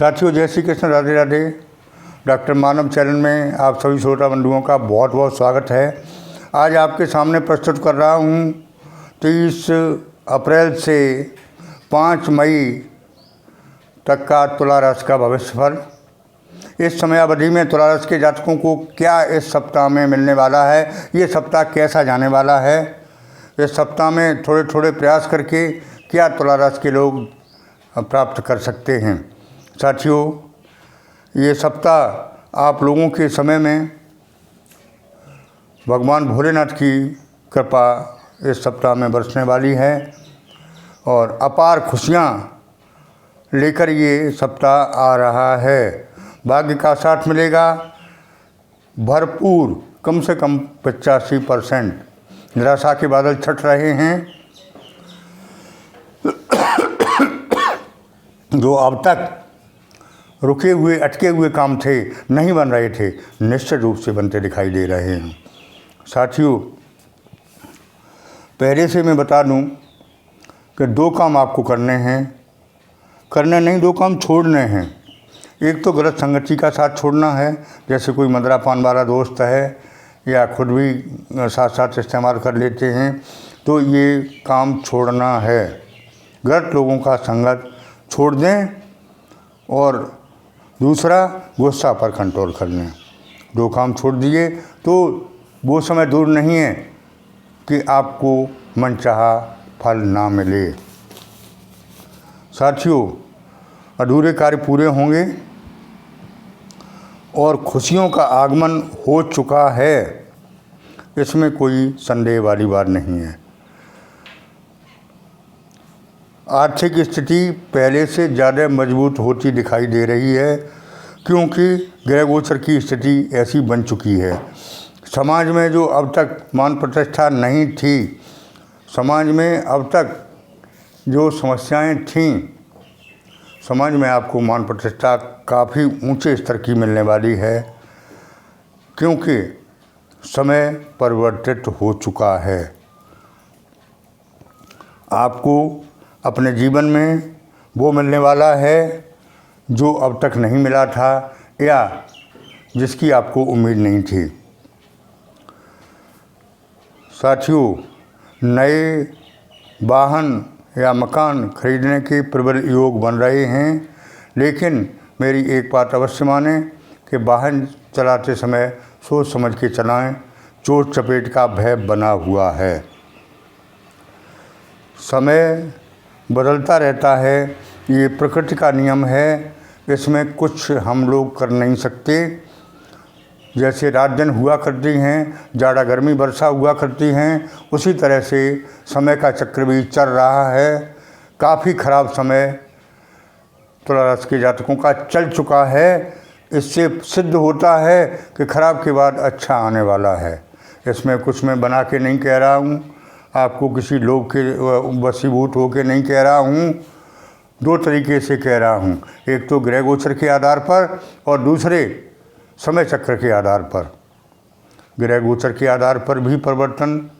साथियों, जय श्री कृष्ण, राधे राधे। डॉक्टर मानव चैनल में आप सभी श्रोता बंधुओं का बहुत बहुत स्वागत है। आज आपके सामने प्रस्तुत कर रहा हूँ 30 अप्रैल से 5 मई तक का तुला राशि का भविष्यफल। इस समय अवधि में तुला राशि के जातकों को क्या इस सप्ताह में मिलने वाला है, ये सप्ताह कैसा जाने वाला है। इस सप्ताह में थोड़े थोड़े प्रयास करके क्या तुला राशि के लोग प्राप्त कर सकते हैं। साथियों, ये सप्ताह आप लोगों के समय में भगवान भोलेनाथ की कृपा इस सप्ताह में बरसने वाली है और अपार खुशियाँ लेकर ये सप्ताह आ रहा है। भाग्य का साथ मिलेगा भरपूर, कम से कम 85%। निराशा के बादल छट रहे हैं। जो अब तक रुके हुए अटके हुए काम थे, नहीं बन रहे थे, निश्चित रूप से बनते दिखाई दे रहे हैं। साथियों, पहले से मैं बता दूं कि 2 काम आपको करने हैं, करने नहीं 2 काम छोड़ने हैं। एक तो गलत संगति का साथ छोड़ना है, जैसे कोई मदरापान वाला दोस्त है या खुद भी साथ साथ इस्तेमाल कर लेते हैं, तो ये काम छोड़ना है। गलत लोगों का संगत छोड़ दें और दूसरा गुस्सा पर कंट्रोल कर लें। 2 काम छोड़ दिए तो वो समय दूर नहीं है कि आपको मनचाहा फल ना मिले। साथियों, अधूरे कार्य पूरे होंगे और खुशियों का आगमन हो चुका है, इसमें कोई संदेह वाली बात नहीं है। आर्थिक स्थिति पहले से ज़्यादा मजबूत होती दिखाई दे रही है, क्योंकि ग्रह गोचर की स्थिति ऐसी बन चुकी है। समाज में जो अब तक मान प्रतिष्ठा नहीं थी, समाज में अब तक जो समस्याएं थीं, समाज में आपको मान प्रतिष्ठा काफ़ी ऊंचे स्तर की मिलने वाली है, क्योंकि समय परिवर्तित हो चुका है। आपको अपने जीवन में वो मिलने वाला है जो अब तक नहीं मिला था या जिसकी आपको उम्मीद नहीं थी। साथियों, नए वाहन या मकान खरीदने के प्रबल योग बन रहे हैं, लेकिन मेरी एक बात अवश्य मानें कि वाहन चलाते समय सोच समझ के चलाएं। चोट चपेट का भय बना हुआ है। समय बदलता रहता है, ये प्रकृति का नियम है, इसमें कुछ हम लोग कर नहीं सकते। जैसे रात दिन हुआ करती हैं, जाड़ा गर्मी वर्षा हुआ करती हैं, उसी तरह से समय का चक्र भी चल रहा है। काफ़ी खराब समय तुला राशि के जातकों का चल चुका है। इससे सिद्ध होता है कि खराब के बाद अच्छा आने वाला है। इसमें कुछ मैं बना के नहीं कह रहा हूँ, आपको किसी लोग के वशीभूत होकर नहीं कह रहा हूँ। 2 तरीके से कह रहा हूँ, एक तो ग्रह गोचर के आधार पर और दूसरे समय चक्र के आधार पर। ग्रह गोचर के आधार पर भी परिवर्तन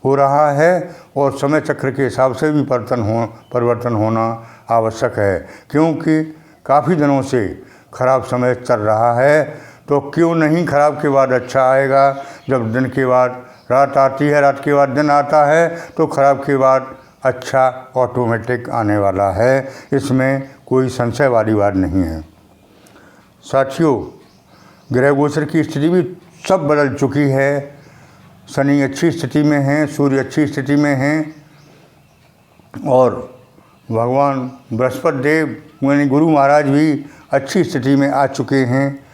हो रहा है और समय चक्र के हिसाब से भी परिवर्तन होना आवश्यक है, क्योंकि काफ़ी दिनों से खराब समय चल रहा है। तो क्यों नहीं खराब के बाद अच्छा आएगा। जब दिन के बाद रात आती है, रात के बाद दिन आता है, तो खराब के बाद अच्छा ऑटोमेटिक आने वाला है। इसमें कोई संशय वाली बात नहीं है। साथियों, ग्रह गोचर की स्थिति भी सब बदल चुकी है। शनि अच्छी स्थिति में है, सूर्य अच्छी स्थिति में हैं और भगवान बृहस्पति देव यानी गुरु महाराज भी अच्छी स्थिति में आ चुके हैं।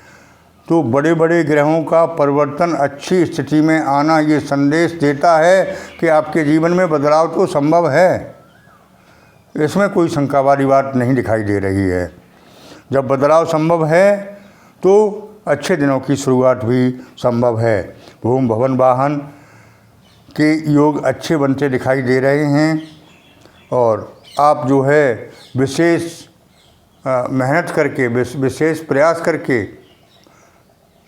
तो बड़े बड़े ग्रहों का परिवर्तन अच्छी स्थिति में आना ये संदेश देता है कि आपके जीवन में बदलाव तो संभव है। इसमें कोई शंका वाली बात नहीं दिखाई दे रही है। जब बदलाव संभव है तो अच्छे दिनों की शुरुआत भी संभव है। भूमि भवन वाहन के योग अच्छे बनते दिखाई दे रहे हैं और आप जो है विशेष मेहनत करके, विशेष प्रयास करके,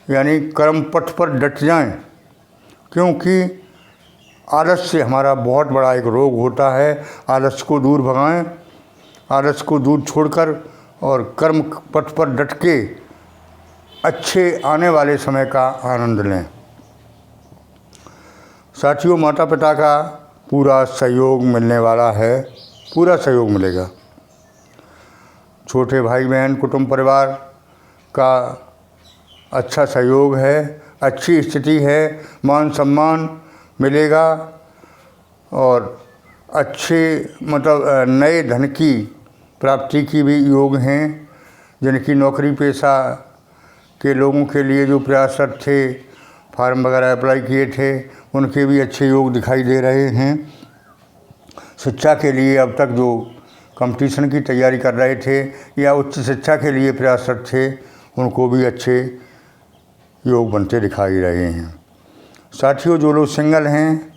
यानी कर्म पथ पर डट जाएं, क्योंकि आलस्य हमारा बहुत बड़ा एक रोग होता है। आलस्य को दूर भगाएं, आलस्य को दूर छोड़कर और कर्म पथ पर डट के अच्छे आने वाले समय का आनंद लें। साथियों, माता पिता का पूरा सहयोग मिलने वाला है, पूरा सहयोग मिलेगा। छोटे भाई बहन कुटुंब परिवार का अच्छा सहयोग है, अच्छी स्थिति है, मान सम्मान मिलेगा और अच्छे नए धन की प्राप्ति की भी योग हैं। जिनकी नौकरी पेशा के लोगों के लिए जो प्रयासरत थे, फार्म वगैरह अप्लाई किए थे, उनके भी अच्छे योग दिखाई दे रहे हैं। शिक्षा के लिए अब तक जो कंपटीशन की तैयारी कर रहे थे या उच्च शिक्षा के लिए प्रयासरत थे, उनको भी अच्छे योग बनते दिखाई रहे हैं। साथियों, जो लोग सिंगल हैं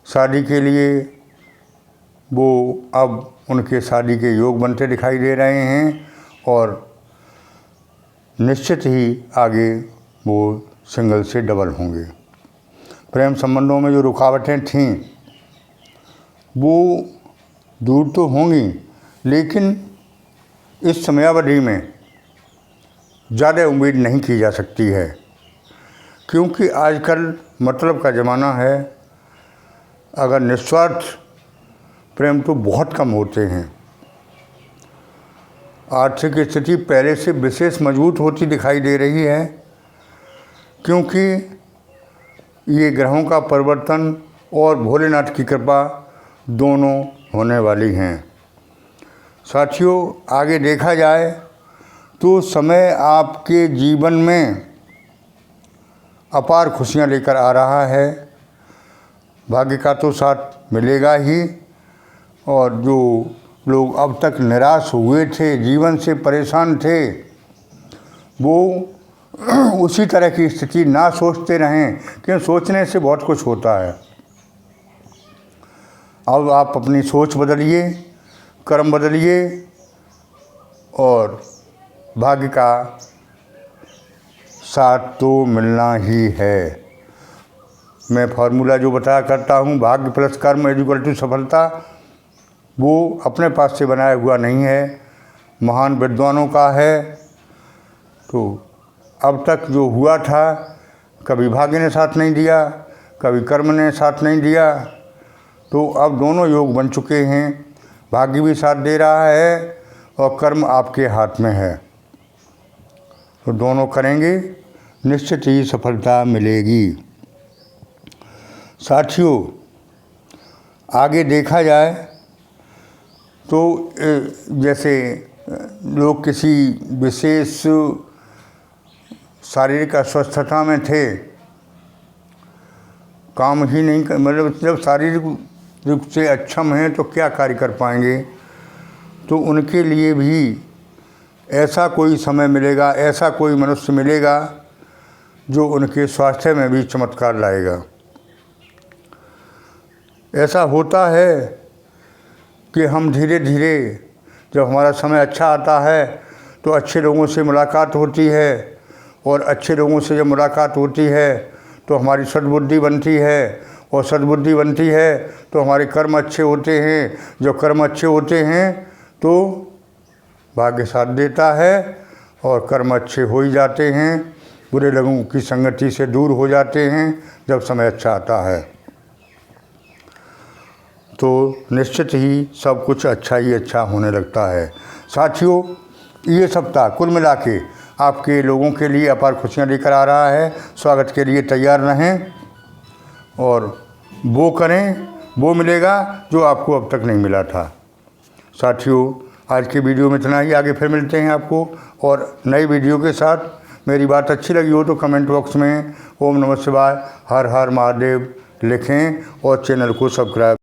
शादी के लिए, वो अब उनके शादी के योग बनते दिखाई दे रहे हैं और निश्चित ही आगे वो सिंगल से डबल होंगे। प्रेम संबंधों में जो रुकावटें थीं वो दूर तो होंगी, लेकिन इस समयावधि में ज़्यादा उम्मीद नहीं की जा सकती है, क्योंकि आजकल मतलब का ज़माना है। अगर निस्वार्थ प्रेम तो बहुत कम होते हैं। आर्थिक स्थिति पहले से विशेष मजबूत होती दिखाई दे रही है, क्योंकि ये ग्रहों का परिवर्तन और भोलेनाथ की कृपा दोनों होने वाली हैं। साथियों, आगे देखा जाए तो समय आपके जीवन में अपार खुशियां लेकर आ रहा है। भाग्य का तो साथ मिलेगा ही, और जो लोग अब तक निराश हुए थे, जीवन से परेशान थे, वो उसी तरह की स्थिति ना सोचते रहें, क्योंकि सोचने से बहुत कुछ होता है। अब आप अपनी सोच बदलिए, कर्म बदलिए और भाग्य का साथ तो मिलना ही है। मैं फार्मूला जो बताया करता हूँ, भाग्य प्लस कर्म इक्वल टू सफलता, वो अपने पास से बनाया हुआ नहीं है, महान विद्वानों का है। तो अब तक जो हुआ था, कभी भाग्य ने साथ नहीं दिया, कभी कर्म ने साथ नहीं दिया, तो अब दोनों योग बन चुके हैं। भाग्य भी साथ दे रहा है और कर्म आपके हाथ में है, तो दोनों करेंगे, निश्चित ही सफलता मिलेगी। साथियों, आगे देखा जाए तो जैसे लोग किसी विशेष शारीरिक अस्वस्थता में थे, काम ही नहीं कर, मतलब जब शारीरिक रूप से अक्षम हैं तो क्या कार्य कर पाएंगे, तो उनके लिए भी ऐसा कोई समय मिलेगा, ऐसा कोई मनुष्य मिलेगा जो उनके स्वास्थ्य में भी चमत्कार लाएगा। ऐसा होता है कि हम धीरे धीरे, जब हमारा समय अच्छा आता है तो अच्छे लोगों से मुलाकात होती है, और अच्छे लोगों से जब मुलाकात होती है तो हमारी सद्बुद्धि बनती है, और सद्बुद्धि बनती है तो हमारे कर्म अच्छे होते हैं। जो कर्म अच्छे होते हैं तो भाग्य साथ देता है और कर्म अच्छे हो ही जाते हैं, बुरे लोगों की संगति से दूर हो जाते हैं जब समय अच्छा आता है। तो निश्चित ही सब कुछ अच्छा ही अच्छा होने लगता है। साथियों, ये सप्ताह कुल मिला के आपके लोगों के लिए अपार खुशियाँ लेकर आ रहा है। स्वागत के लिए तैयार रहें और वो करें, वो मिलेगा जो आपको अब तक नहीं मिला था। साथियों, आज की वीडियो में इतना ही। आगे फिर मिलते हैं आपको और नई वीडियो के साथ। मेरी बात अच्छी लगी हो तो कमेंट बॉक्स में ओम नमः शिवाय, हर हर महादेव लिखें और चैनल को सब्सक्राइब